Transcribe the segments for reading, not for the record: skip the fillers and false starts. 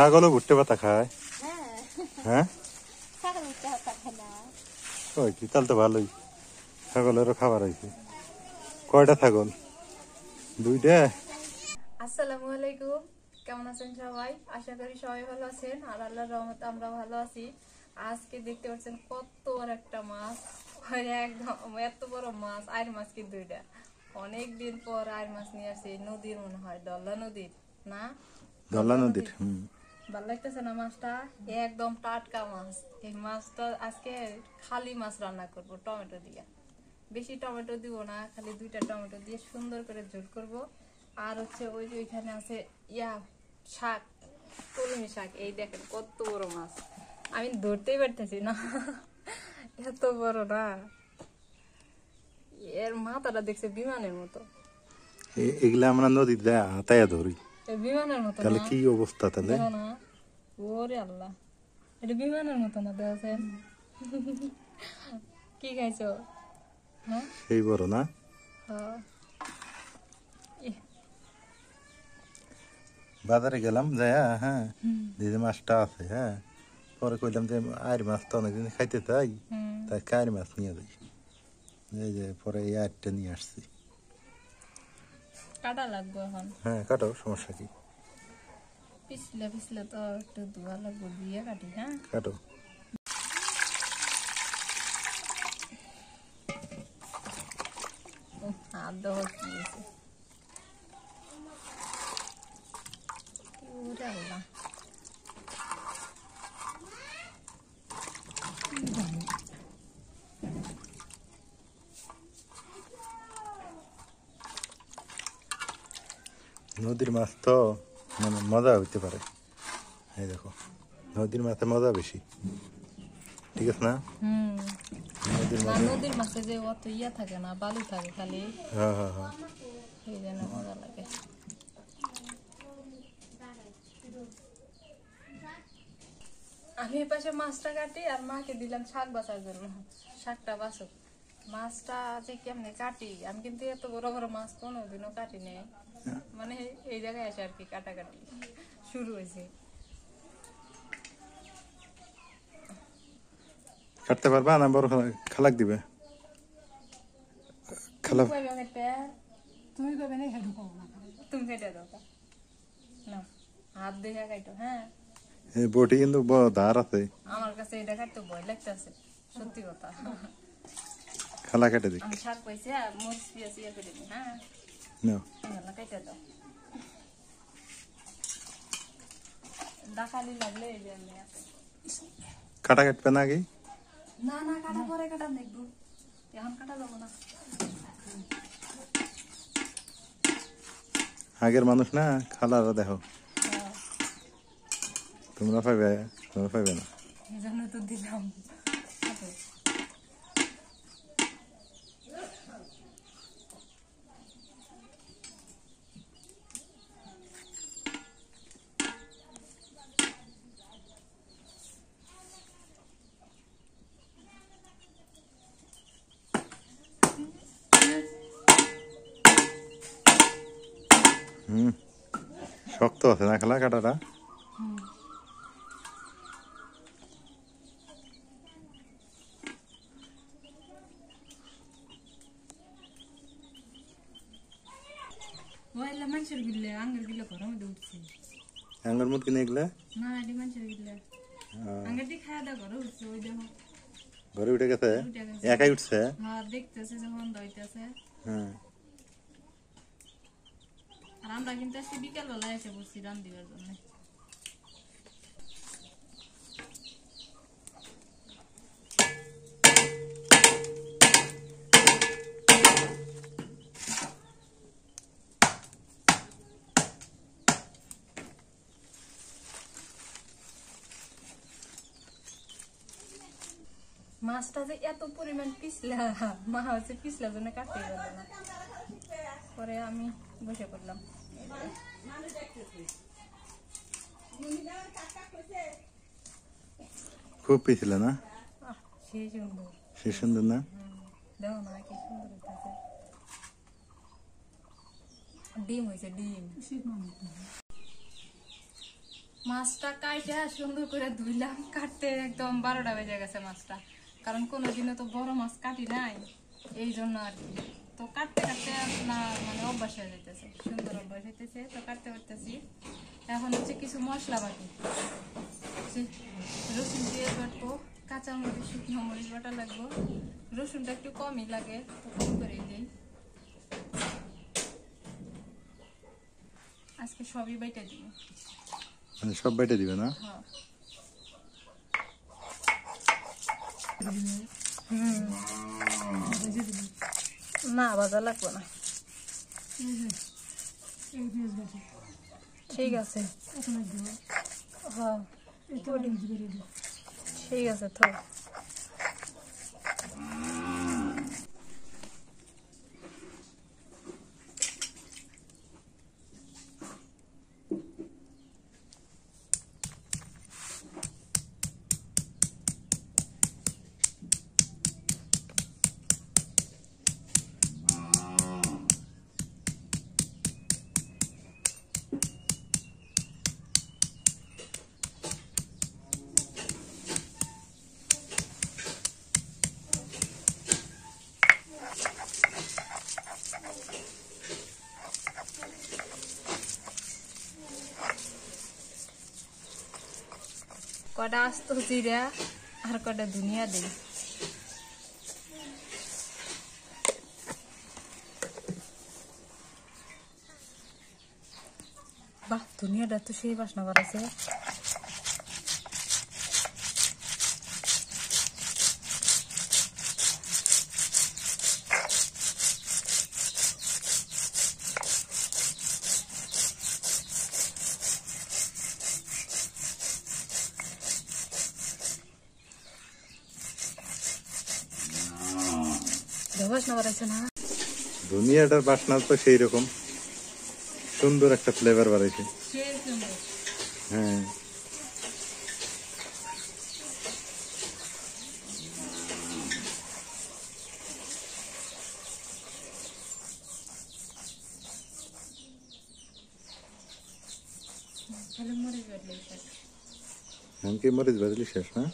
ছাগলও ভুট্টে পাতা খায়? হ্যাঁ, ওই কি, তাহলে তো ভালোই, ছাগলেরও খাবার হয়েছে। কয়টা ছাগল? দুইটা। আসসালামু আলাইকুম, কেমন আছেন সবাই? আশা করি সবাই ভালো আছেন, আর আল্লাহর রহমতে আমরা ভালো আছি। আজকে দেখতে পাচ্ছেন কত বড় একটা মাছ, একদম এত বড় মাছ, আইর মাছ কিন্তু এটা অনেকদিন পর আইর মাছ নিয়ে আসি নদীর, মনে হয় দল্লা নদীর না, দল্লা নদীর। ভালো লাগতেছে না মাছটা, একদম টাটকা মাছ। এই মাছটা আজকে খালি মাছ রান্না করব টমেটো দিয়ে, বেশি টমেটো দিব না, খালি 2টা টমেটো দিয়ে সুন্দর করে ঝোল করব। আর হচ্ছে ওই যে ওইখানে আছে শাক, কলমি শাক। এই দেখেন কত বড় মাছ, আমি ধরতেই পারতেছি না, এত বড় না। এর মাথাটা দেখছে বিমানের মতো। এগুলা আমরা নদীতে হাতায় ধরি, বিমানের মতো তাহলে না? কি অবস্থা তাহলে? দেখো না, ওরে আল্লাহ, এটা বিমানের মতো না দেখেন। কি খাইছো? হ্যাঁ, সেই বড় না? হ্যাঁ। বাজারে গেলাম যাই, হ্যাঁ, দিদি মাছটা আছে, হ্যাঁ, পরে কইলাম যে আইর মাছ তো অনেকদিন খাইতে চাই, তাই আইর মাছ নিয়ে যাই। এই যে পরে এই আইরটা নিয়ে আসছি। কাটা লাগবে এখন। হ্যাঁ, কাটো, সমস্যা কি? পিছলে পিছলে তো একটু ধোয়া লাগবে, দিয়ে কাটি। হ্যাঁ, কাটো। হাত দেওয়া কি হয়েছে? ওরে আল্লাহ, নদীর মাছ তো মানে মজা হইতে পারে। এই দেখো, নদীর মাছে মজা বেশি, ঠিক আছে না? নদীর মাছে যে অত থাকে না, বালু থাকে খালি, হ্যাঁ হ্যাঁ হ্যাঁ, সেই জন্য মজা লাগে। আমি এই পাশে মাছটা কাটি আর মাকে দিলাম শাক বাছার জন্য, শাকটা বাছুক। মাছটা যে কেমনে কাটি, আমি কিন্তু এত বড় বড় মাছ কোনোদিনও কাটি নেই, মানে এই জায়গায় এসে আর কি কাটাকাটি শুরু হয়েছে। কাটতে পারবা না? বড় খালাক দিবে? খালা তুমি কবে না, তুমি কেটে দাও না, হাত দেখে কাটো। হ্যাঁ, এই বটি কিন্তু বড় ধার আছে, আমার কাছে এটা কাটতে ভয় লাগতেছে, সত্যি কথা। খালা কেটে দিক। আমি শাক পাইছি, মরিচ পেঁয়াজ ইয়ে করে দিই। হ্যাঁ, নাও, কেটে দাও, ডাকালি লাগলে এই যে এমনি আছে। কাটা কাটবে না আগে? না না, কাটা পরে কাটা দেখবো, এখন কাটা যাবো না। আগের মানুষ না, খালারা দেখো, তোমরা পাইবে না। এই জন্য তো দিলাম। শক্ত আছে না খালা কাটাটা? মানুষের গিলে আঙ্গের গিলে ঘরের মধ্যে উঠছে। আঙ্গুর মুরগি নিয়ে গেলে না, এটি মানুষের গিলে আঙ্গের দিয়ে খাওয়া দাওয়া ঘরে উঠছে। ওই দেখো ঘরে উঠে গেছে, একাই উঠছে। হ্যাঁ, দেখতেছে যখন দইতেছে। হ্যাঁ, আর আমরা কিন্তু আজকে বিকাল বেলায় এসে বসছি রান দিবার জন্য। মাছটা যে এত পরিমাণ পিছলা, মা হচ্ছে পিছলার জন্য কাটতে পারলো না, পরে আমি বসে পড়লাম। খুব পিছিল না? সেই সুন্দর, সে সুন্দর না? দেখো না কি সুন্দর হইতেছে, ডিম হয়েছে ডিম। মাছটা কাইটা সুন্দর করে ধুইলাম, কাটতে একদম 12টা বেজে গেছে মাছটা, কারণ কোনোদিনও তো বড় মাছ কাটি নাই, এই জন্য আর কি। তো কাটতে কাটতে না মানে অভ্যাস হয়ে যেতেছে, সুন্দর অভ্যাস হইতেছে, তো কাটতে পারতেছি। এখন হচ্ছে কিছু মশলা বাটি, রসুন দিয়ে বাটবো, কাঁচামরিচ শুকনো মরিচ বাটা লাগবো, রসুনটা একটু কমই লাগে তো কম করেই দিই। আজকে সবই বাইটা দিব, মানে সব বেটে দিবে না? হ্যাঁ। না ভাজা লাগবে না, ঠিক আছে। হ্যাঁ ঠিক আছে তো। কটা আস্ত জিরা আর কটা ধনিয়া দিই। বাহ, ধনিয়াটা তো সেই বাসনা বাড়াইছে। বাসনা বাড়াইছে না, ধনিয়াটার বাসনা তো সেই রকম সুন্দর একটা ফ্লেভার বাড়াইছে। হ্যাঁ এমনকি মরিচ বাজলি শেষ না?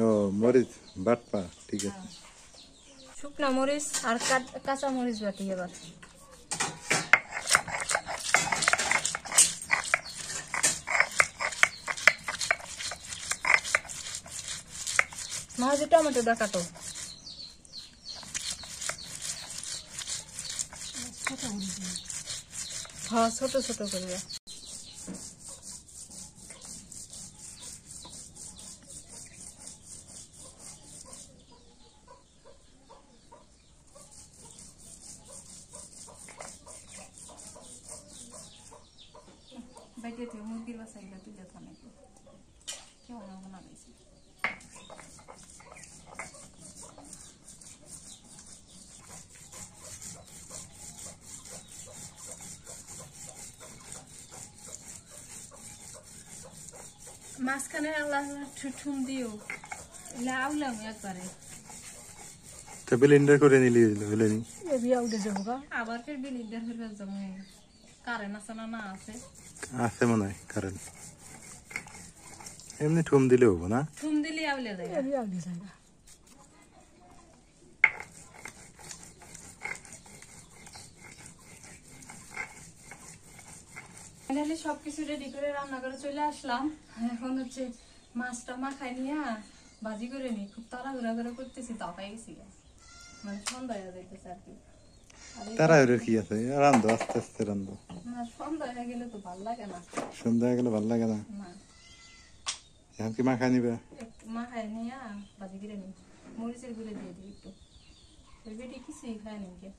ও মরিচ বাটপা, ঠিক আছে। শুকনা মরিচ আর কাঁচা মরিচ বাটি এবার। মাঝে টমেটোটা কাটো, হ্যাঁ ছোট ছোট করবে। বাইরে থেকে মুরগির বাসাইটা তুলে তো নাকি কেমন বানাইছি। মাঝখানে আল্লাহ ঠুম দিও লাউলাম একবারে, তো ব্লেন্ডার করে নিলি হইলো নি? আবার ফের ব্লেন্ডার হইবে যাবো, কারেন্ট আছে না? না আছে, আছে মনে হয় কারেন্ট। এমনি ঠুম দিলে হবো না? ঠুম দিলে আউলে যায়। ফাইনালি সবকিছু রেডি করে রান্না করে চলে আসলাম। এখন হচ্ছে মাছটা মাখাই নিয়ে ভাজি করে নি, খুব তাড়াহুড়া করে করতেছি, তাপাই গেছি, মানে সন্ধ্যা হয়ে যাইতেছে আর কি। তারা কি আছে, রান্ধো আস্তে আস্তে রান্ধো। সন্ধ্যা হয়ে গেলে তো ভালো লাগে না, সন্ধ্যা হয়ে গেলে ভালো লাগে না। এখন কি মাখাই নিবে? মাখাই নিয়ে ভাজি করে নি, মরিচের গুঁড়ে দিয়ে দিই একটু, ওই বেটি কিছুই খায় নাকি।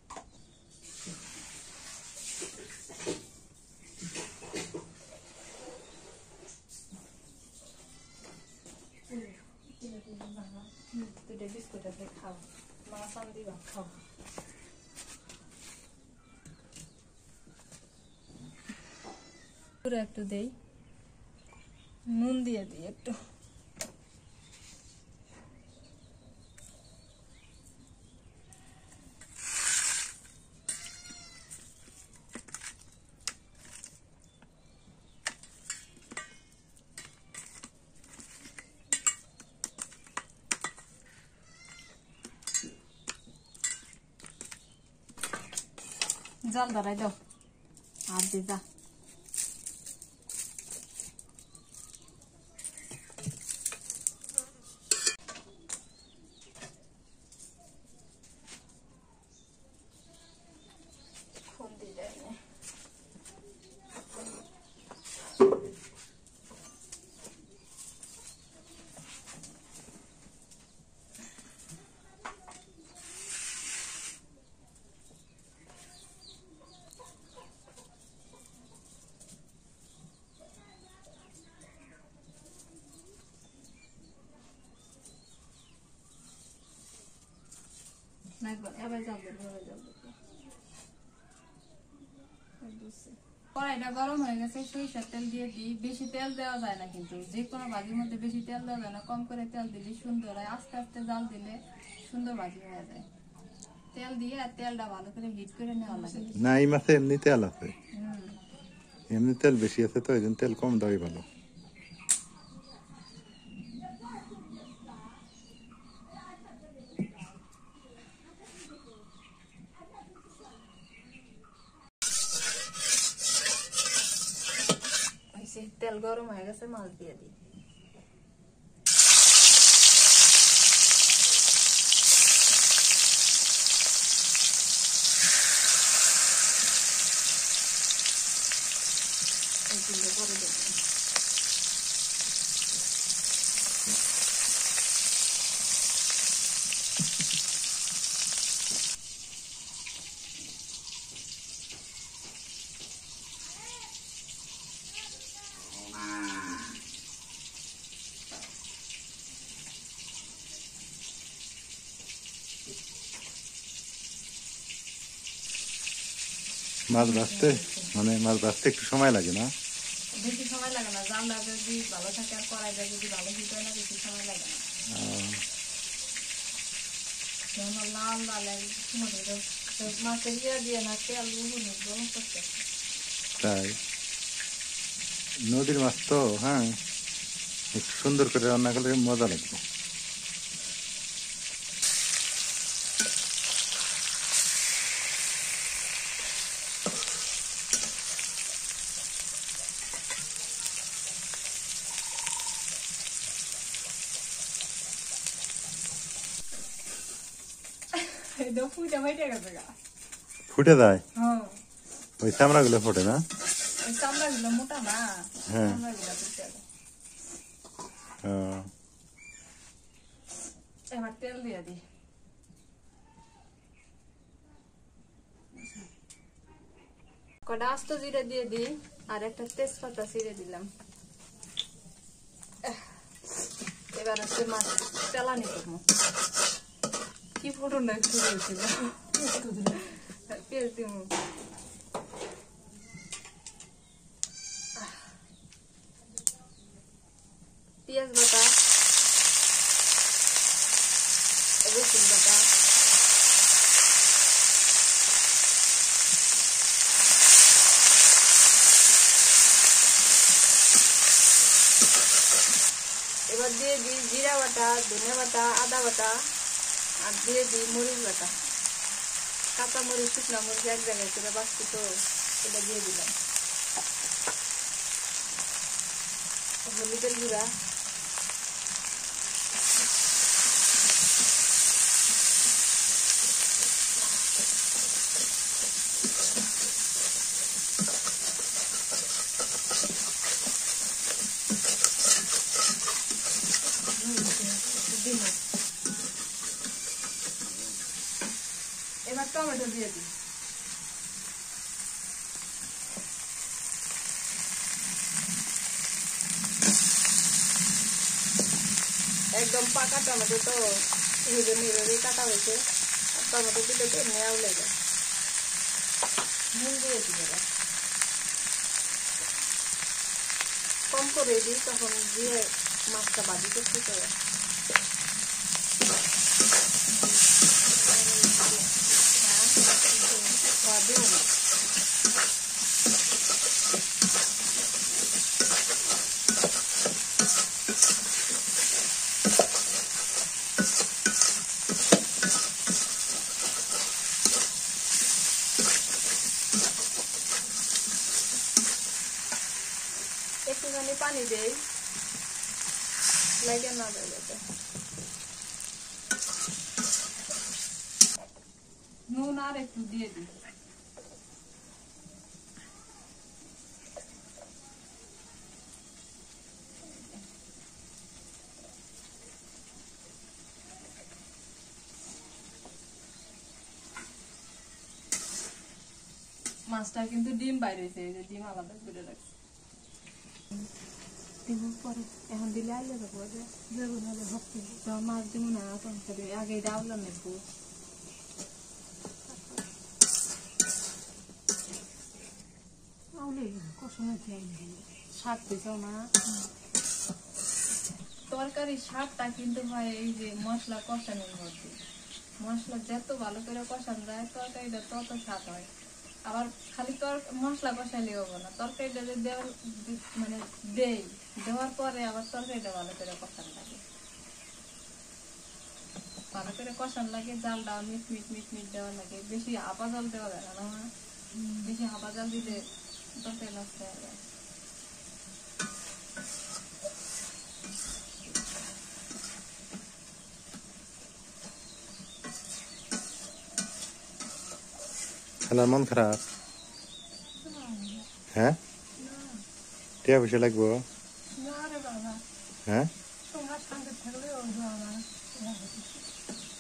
বিস্কুট আছে খাও, মাছ আন দিবা খাও। একটু দেই, নুন দিয়ে দিই একটু, জাল ধরাই দাও আর দিয়ে যা কড়াইটা গরম হয়ে গেছে সরিষার তেল দিয়ে দিই বেশি তেল দেওয়া যায় না কিন্তু যে কোনো ভাজির মধ্যে বেশি তেল দেওয়া যায় না কম করে তেল দিলে সুন্দর হয় আস্তে আস্তে জাল দিলে সুন্দর ভাজি হয়ে যায় তেল দিয়ে আর তেলটা ভালো করে হিট করে নেওয়া লাগে না এই মাছে এমনি তেল আছে এমনি তেল বেশি আছে তো এই জন্য তেল কম দেওয়াই ভালো তেল গরম হয়ে গেছে মাছ দিয়ে দিই করে দেব মাছ ভাজতে মানে মাছ ভাজতে একটু সময় লাগে না বেশি সময় লাগে না জালটা যদি ভালো থাকে আর কড়াইটা যদি ভালো হিট হয় না বেশি সময় লাগে না লাল লাল মাছের ইয়া দিয়ে না তেল গরম করতে তাই নদীর মাছ তো হ্যাঁ একটু সুন্দর করে রান্না করলে মজা লাগবে ফুটে যায় ওই চামড়া গুলো ফোটে না মোটা না হ্যাঁ এবার তেল দিয়ে দিই কটা আস্ত জিরে দিয়ে দিই আর একটা তেজপাতা ছিঁড়ে দিলাম এবার হচ্ছে মাছ তেলানি করবো কি ফোটনটা একটু হয়েছিল পেঁয়াজ দিব পেঁয়াজ বাটা রসুন বাটা এবার দিয়ে দিই জিরা বাটা ধনিয়া বাটা আদা বাটা আর দিয়ে দিই মরিচ বাটা কাঁচা মরিচ শুকনা মরিচ এক জায়গায় করে বাঁচছি তো এটা দিয়ে দিলাম হলুদের গুঁড়া এবার টমেটো দিয়ে দিই একদম পাকা টমেটো তো এইভাবে কাটা হয়েছে টমেটো দিলে তো নেওয়া লেগে নুন দিয়ে দিই কম করে দিই তখন দিয়ে মাছটা ভাজি করতে হবে লাগে না যাবে নুন আর একটু দিয়ে দিই মাছটা কিন্তু ডিম বাইরেছে এই যে ডিম আলাদা করে রাখছি ডিম পরে এখন দিলে আইলে যাবো দেবো নাহলে ভাবছি মাছ দিব না আগে ডাউলা নেবো তরকারি স্বাদটা কিন্তু হয় এই যে মশলা কষানোর মধ্যে মশলা যত ভালো করে কষানো যায় তরকারিটা তত স্বাদ হয় আবার খালি মশলা কষাইলে হবে না তরকারিটা যে মানে দেওয়ার পরে আবার তরকারিটা ভালো করে কষানো লাগে ভালো করে কষানো লাগে জালটা মিট মিট মিট মিট দেওয়া লাগে বেশি হাপা জল দেওয়া যায় না বেশি হাপা জল দিলে তরকারি নষ্ট হয়ে যায় খালার মন খারাপ হ্যাঁ টিয়া পয়সা লাগবো হ্যাঁ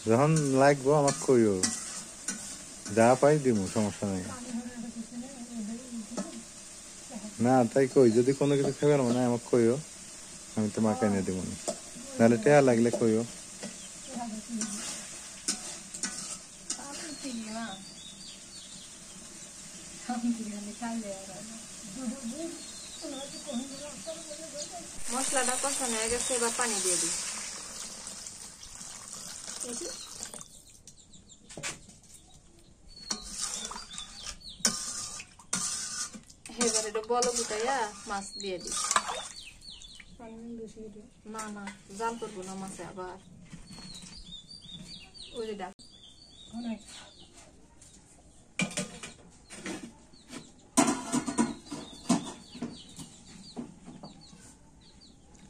যখন লাগবো আমাকে কইও যা পাই দিব সমস্যা নাই না তাই কই যদি কোনো কিছু খাবার মনে হয় আমাকে কইও আমি তো মাকে এনে দিব না নাহলে টিয়া লাগলে কইও মশলাটা কষানো হয়ে গেছে এবার পানি দিয়ে দিই এবার এটা বলো গুটাইয়া মাছ দিয়ে দিই না না জাল করবো না মাছে আবার ওই যে ডাক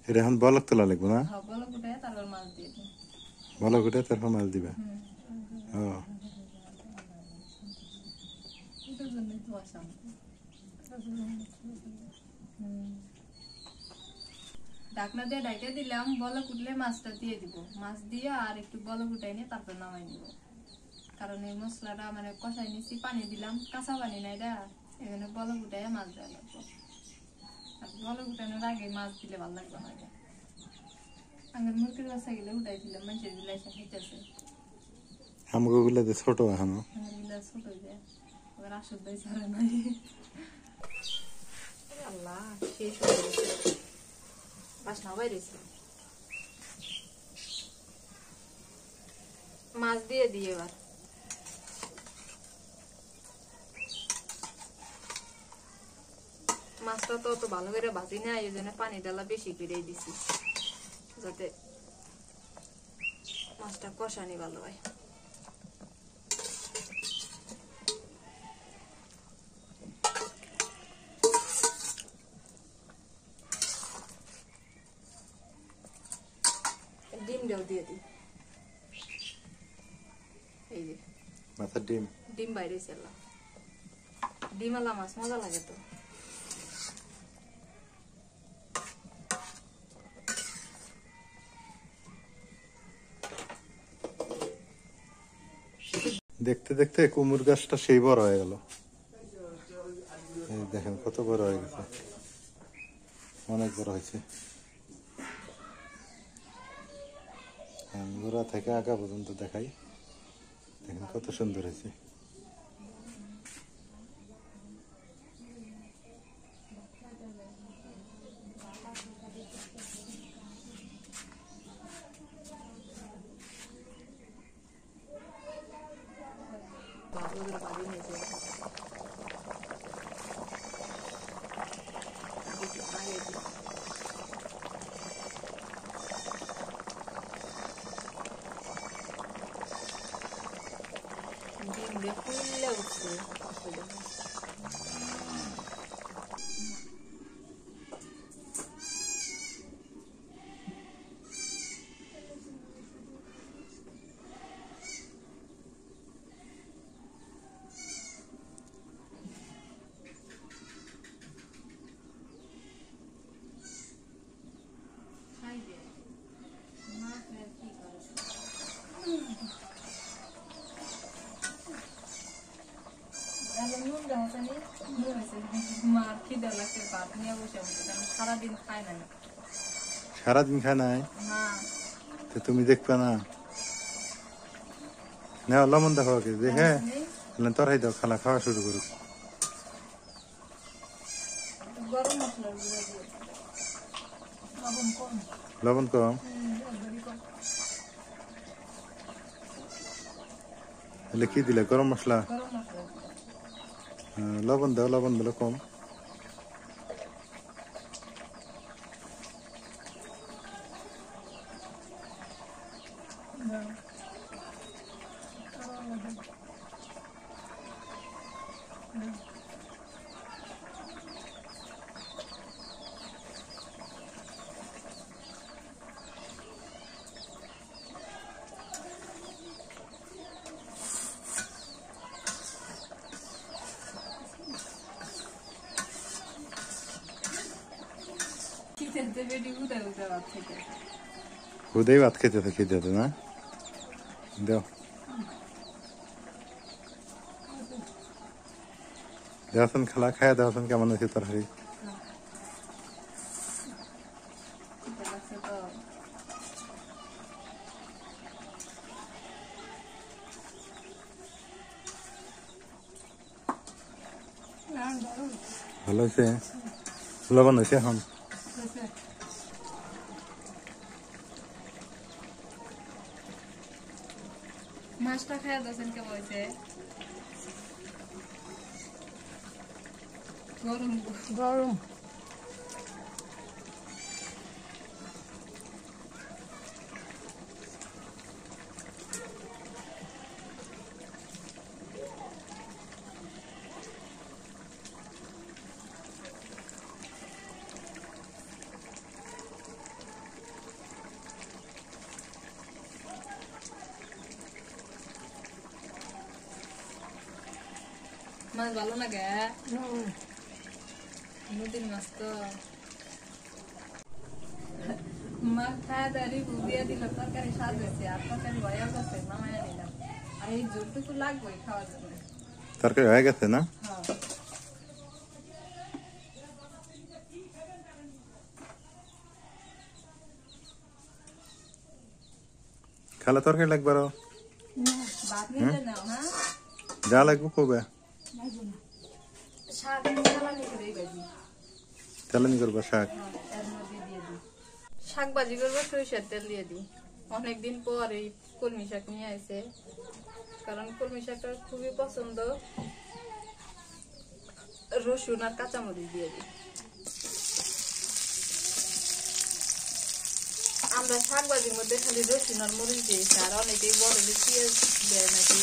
এটা এখন বলক তোলা লাগবো না বলো গুটাইয়া তারপর মাছ দিয়ে দিই বলক গুটে তারপর মাছ দিবা ও ঢাকনা দিয়ে ঢাকা দিলাম বলক উঠলে মাছটা দিয়ে দিব মাছ দিয়ে আর একটু বলক উঠাই নিয়ে তারপর নামাই নিব কারণ এই মশলাটা মানে কষাই নিচ্ছি পানি দিলাম কাঁচা পানি নাই রা এখানে বলক উঠাই মাছ দেওয়া লাগবে আর বলক উঠানোর আগে মাছ দিলে ভালো লাগবে না আগের মুরগির বাচ্চা গেলে উঠাই দিলাম মানুষের দিলে এসে খাইতেছে আমাকে গুলো ছোট এখনো ছোট যায় আবার আসর দেয় ছাড়া নাই আল্লাহ শেষ হয়ে গেছে বাসনা বাইরেছে মাছ দিয়ে দিই এবার মাছটা তো অত ভালো করে ভাজি না এই জন্য পানি ডালা বেশি করে দিছি যাতে মাছটা কষানি ভালো হয় ডিমটাও দিয়ে দিই এই যে মাথার ডিম ডিম বাইরে ছিল ডিম আলা মাছ মজা লাগে তো দেখতে দেখতে কুমড় গাছটা সেই বড় হয়ে গেল দেখেন কত বড় হয়ে গেছে অনেক বড় হয়েছে গোড়া থেকে আগা পর্যন্ত দেখাই দেখেন কত সুন্দর হয়েছে ডিম দিয়ে ফুললে উঠছে সারাদিন খায় না। সারাদিন খায় নাই? না। তো তুমি দেখবে না? না লবণ দেখো কি দেখে তরকারি দাও, খালা খাওয়া শুরু করুক। গরম মশলা লবণ কম। লবণ কম? তাহলে কি দিলে? গরম মশলা? লবণ দাও, লবণ দিলে কম। হুদেই ভাত খেতে খেতে না দাও, দেওয়াছেন খালা, খায়া দেওয়াছেন কেমন হয়েছে তরকারি? ভালো হয়েছে? লবণ হয়েছে এখন? মাছটা খায়া দিয়েছেন কেমন হয়েছে? গরম গরম। মাছ ভালো লাগে? নদীর মাছ তো। মাছ খায় দাঁড়ি বুঝিয়ে দিল, তরকারি স্বাদ হয়েছে, আর তরকারি ভয়া গেছে, নামাইয়া নিলাম। আর এই জোরটুকু লাগবে খাওয়ার জন্য। তরকারি হয়ে গেছে না? খালা তরকারি লাগবে আরো? যা লাগবে কবে? চালানি করবো শাক? শাক ভাজি করবো, সরিষার তেল দিয়ে দিই। অনেকদিন পর এই কলমি শাক নিয়ে আসে, কারণ কলমি শাকটা খুবই পছন্দ। রসুন আর কাঁচামরিচ দিয়ে দিই। আমরা শাক ভাজির মধ্যে খালি রসুন আর মরিচ দিয়েছি, আর অনেকেই বলে যে পেঁয়াজ দেয় নাকি।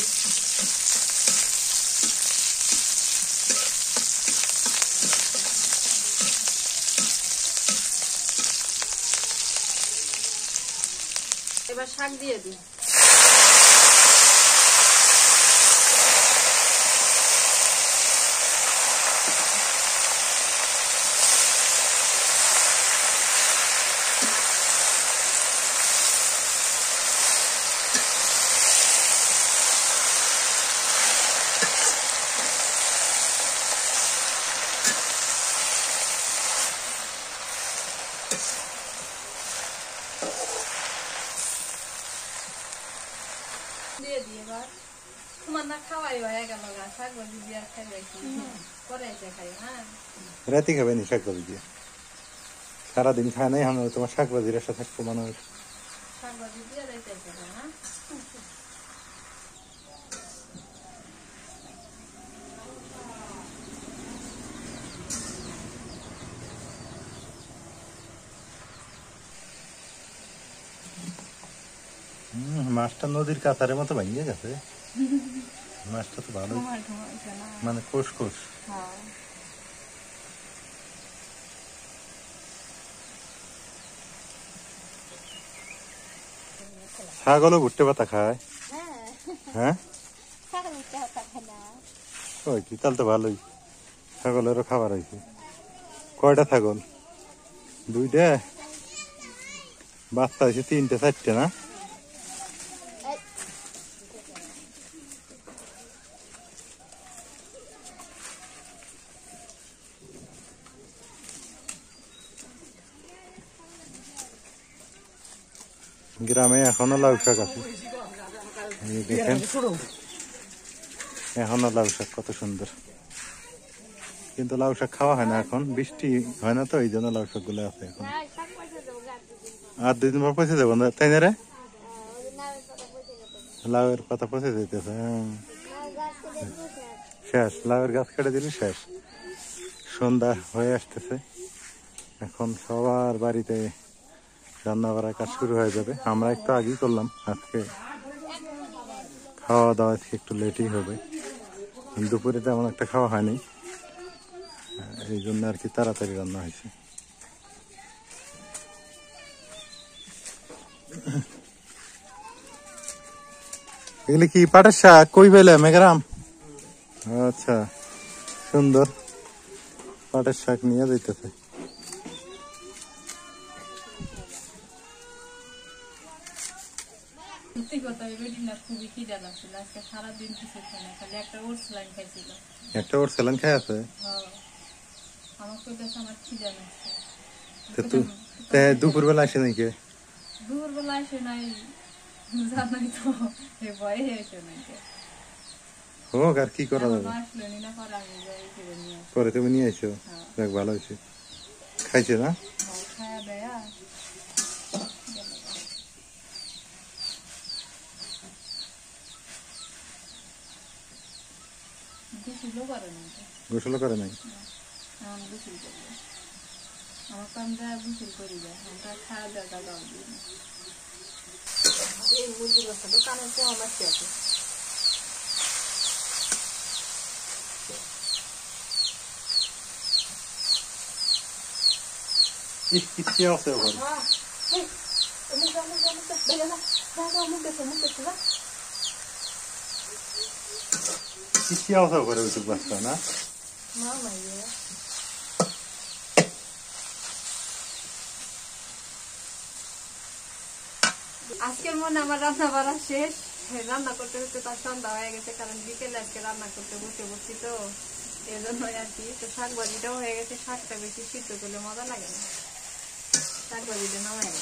এবার শাক দিয়ে দিই। দিয়ে দিই এবার। তোমার না খাওয়াই হয়ে গেল, শাক ভাজি দিয়ে আর খাইবে কি? পরে এসে খাই। হ্যাঁ, রাতে খাবে নি শাক ভাজি দিয়ে? সারাদিন খায় নাই, আমি তোমার শাক ভাজির আশা থাকবো মানুষ। শাক ভাজি দিয়ে রাইতে খাবে না? মাছটা নদীর কাতারের মতো ভাঙিয়ে গেছে। মাছটা তো ভালো, মানে কোষ কোষ। ছাগলও ভুট্টে পাতা খায়? হ্যাঁ, ওই কি, তাহলে তো ভালোই, ছাগলেরও খাবার হয়েছে। কয়টা ছাগল? দুইটা? বাচ্চা হয়েছে 3টে 4টে না? গ্রামে এখনো লাউ শাক আছে, এই দেখেন এখনো লাউ শাক কত সুন্দর। কিন্তু লাউ শাক খাওয়া হয় না এখন, বৃষ্টি হয় না তো, এই জন্য লাউ শাক গুলো আছে এখন। আর 2 দিন পর পচে যাবো না, তাই না রে? লাউয়ের পাতা পচে যেতেছে। শেষ, লাউয়ের গাছ কেটে দিলে শেষ। সন্ধ্যা হয়ে আসতেছে, এখন সবার বাড়িতে রান্না বাড়ার কাজ শুরু হয়ে যাবে। আমরা একটু আগেই করলাম, আজকে খাওয়া দাওয়া আজকে একটু লেটই হবে। দুপুরে তেমন একটা খাওয়া হয়নি, এই জন্য আর কি তাড়াতাড়ি রান্না হয়েছে। এগুলি কি পাটের শাক? কই পেলে মেঘরাম? আচ্ছা, সুন্দর পাটের শাক নিয়ে যাইতেছে। সত্যি কথা, ওই বেডিনা খুবই খিদা লাগছিল আজকে, সারাদিন কিছু খাই না, খালি একটা ওটস লাইন খাইছিল। একটা ওর স্যালান খাই আছে। আমার কইতেছে আমার খিদা লাগছে। দুপুর বেলা আসে নাকি? দুপুরবেলা আসে নাই, জানাই তো, ভয়ে এসে নাই। হোক, আর কি করা যাবে। আসলো নি না, পরে আমি যাই ফিরে নিয়ে আসি। পরে তুমি নিয়ে আইছো, দেখ ভালো হয়েছে। খাইছে না? খায়া দেয়া গোসলও করে নাই। গোসল করে নাই? এখন গোসল করবো। আমার তো আমি যা গোসল করি যায়, আমরা খাওয়া দেওয়া দাদা দিই না। এই মুরগির বাচ্চা তো কানের পোয়া মারতে আছে। কিচ্ছি আছে ওখানে? কিচ্ছি আছে ওখানে ওই বাচ্চা না? আজকের মনে আমার রান্না বাড়া শেষ। রান্না করতে করতে তার সন্ধ্যা হয়ে গেছে, কারণ বিকেলে আজকে রান্না করতে বসছি তো, এই জন্যই আর কি। তো শাক ভাজিটাও হয়ে গেছে, শাকটা বেশি সিদ্ধ করলে মজা লাগে না, শাক ভাজিটা নামাই না।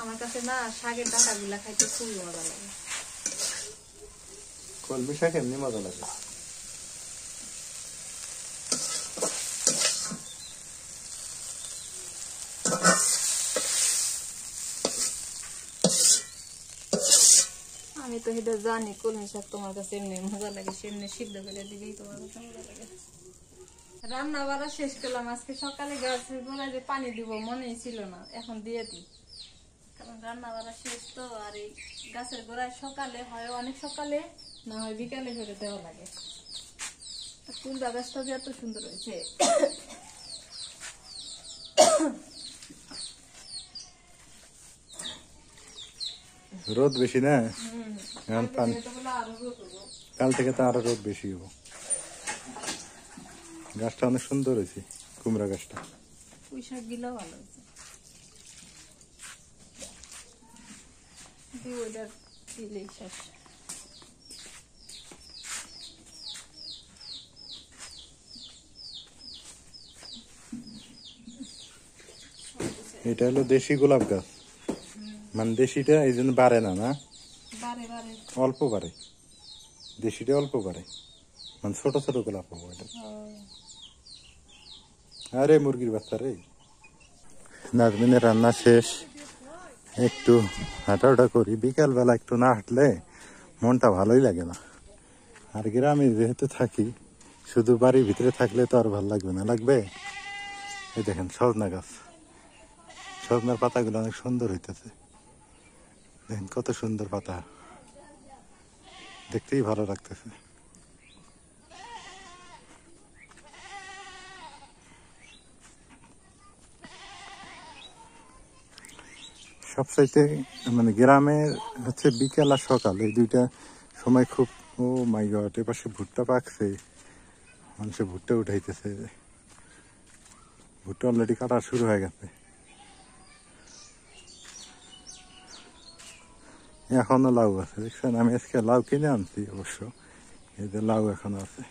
আমার কাছে না শাকের ডাঁটা গুলা খাইতে খুবই মজা লাগে। কলমি শাক এমনি মজা লাগে। আমি তো এটা জানি, কলমি শাক তোমার কাছে এমনি মজা লাগে, সেমনি সিদ্ধ করে দিলেই তোমার কাছে মজা লাগে। রান্না বাড়া শেষ করলাম। আজকে সকালে গাছের গোড়ায় যে পানি দিব মনেই ছিল না, এখন দিয়ে দিই, কারণ রান্না বাড়া শেষ তো। আর এই গাছের গোড়ায় সকালে হয়, অনেক সকালে না হয় বিকালে করে দেওয়া লাগে। ফুল গাছটা যে এত সুন্দর হয়েছে। রোদ বেশি না? আরো রোদ হবো। কাল থেকে তো আরো রোদ বেশি হবো। গাছটা অনেক সুন্দর হয়েছে, কুমড়া গাছটা। পুঁই শাক গিলা ভালো হয়েছে। ওইটা দিলেই শেষ। এটা হলো দেশি গোলাপ গাছ, মানে দেশিটা এই জন্য বাড়ে না, না অল্প বাড়ে, দেশিটা অল্প বাড়ে, মানে ছোট ছোট গোলাপ হবো এটা। আরে মুরগির বাচ্চা রে। নাজমিনের রান্না শেষ, একটু হাঁটাউটা করি। বিকাল বেলা একটু না হাঁটলে মনটা ভালোই লাগে না। আর গ্রামে যেহেতু থাকি, শুধু বাড়ির ভিতরে থাকলে তো আর ভালো লাগবে না, লাগবে? এই দেখেন সজনা গাছ, সজনার পাতাগুলো অনেক সুন্দর হইতেছে, দেখেন কত সুন্দর পাতা, দেখতেই ভালো লাগতেছে। সবচাইতে মানে গ্রামের হচ্ছে বিকেল আর সকাল, এই দুইটা সময় খুব, ও মাই গড, এ পাশে ভুট্টা পাকছে, মানুষে ভুট্টা উঠাইতেছে, ভুট্টা অলরেডি কাটা শুরু হয়ে গেছে। এখনো লাউ আছে, দেখছেন? আমি আজকে লাউ কিনে আনছি অবশ্য, এদের লাউ এখনো আছে।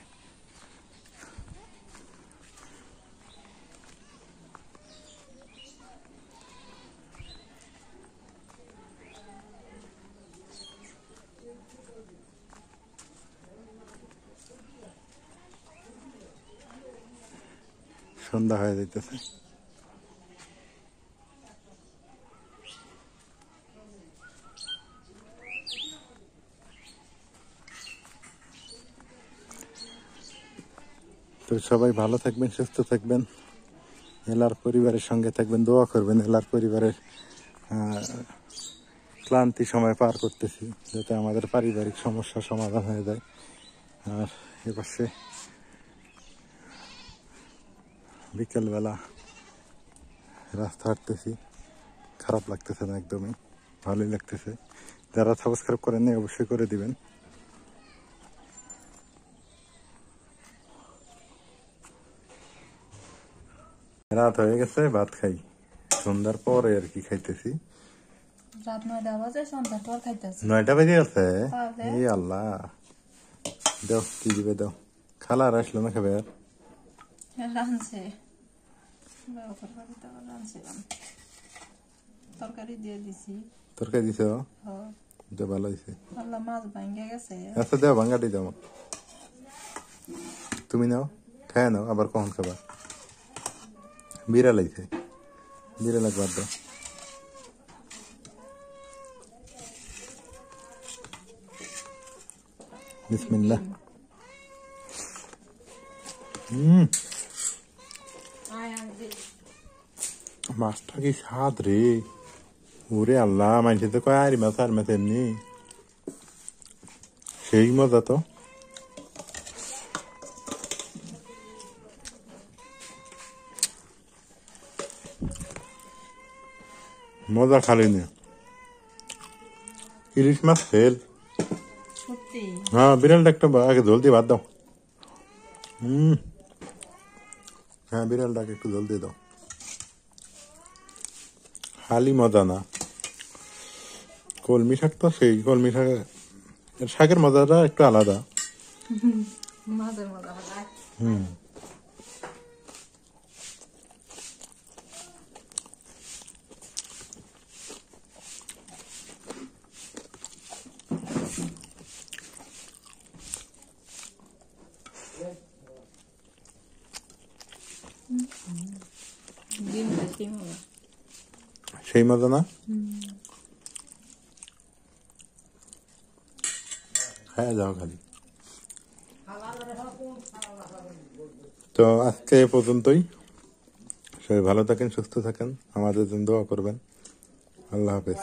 সন্ধ্যা হয়ে যাইতেছে। তো সবাই ভালো থাকবেন, সুস্থ থাকবেন, এলার পরিবারের সঙ্গে থাকবেন, দোয়া করবেন। এলার পরিবারের ক্লান্তি সময় পার করতেছি, যাতে আমাদের পারিবারিক সমস্যা সমাধান হয়ে যায়। আর এপাশে বিকেলবেলা রাস্তা হাঁটতেছি, খারাপ লাগতেছে না, একদমই ভালোই লাগতেছে। যারা সাবস্ক্রাইব করেন নাই অবশ্যই করে দিবেন। রাত হয়ে গেছে, ভাত খাই। সন্ধ্যার পরে আর কি খাইতেছি। রাত 9টা বাজে, সন্ধ্যার পর খাইতেছি। 9টা বেজে গেছে। তাহলে? এই আল্লাহ, দাও কি দিবে দাও। খালা আর আসলো না খাবে? রাঁধছে, বাবার বাড়িতে আবার রাঁধছিলাম, তরকারি দিয়ে দিছি। তরকারি দিছ? হ্যাঁ। এটা ভালো হয়েছে। আল্লাহ, মাছ ভাঙ্গে গেছে। আচ্ছা দেও, ভাঙ্গাটি দাও। তুমি নাও, খায় নাও, আবার কখন খাবা? বিড়াল আইছে, বিড়াল একবার দাও। বিসমিল্লাহ। মাছটা কি স্বাদ রে! ওরে আল্লাহ, মানছে তো কয় আরি মাছ আর মাছ এমনি সেই মজা তো। মজা খালি না, ইলিশ মাছ ফেল। সত্যি? হ্যাঁ, বিড়ালটা একটা আগে জল দিয়ে ভাত দাও। হ্যাঁ, বিড়ালটাকে একটু জল দিয়ে দাও। খালি মজা না, কলমি শাক তো সেই কলমি শাক, শাকের মজাটা একটু আলাদা। মাছের মজা হয়। ডিমটা সেই মজা। সেই মজা না? হ্যাঁ, যাও খালি। তো আজকে এ পর্যন্তই। সবাই ভালো থাকেন, সুস্থ থাকেন, আমাদের জন্য দোয়া করবেন। আল্লাহ হাফেজ।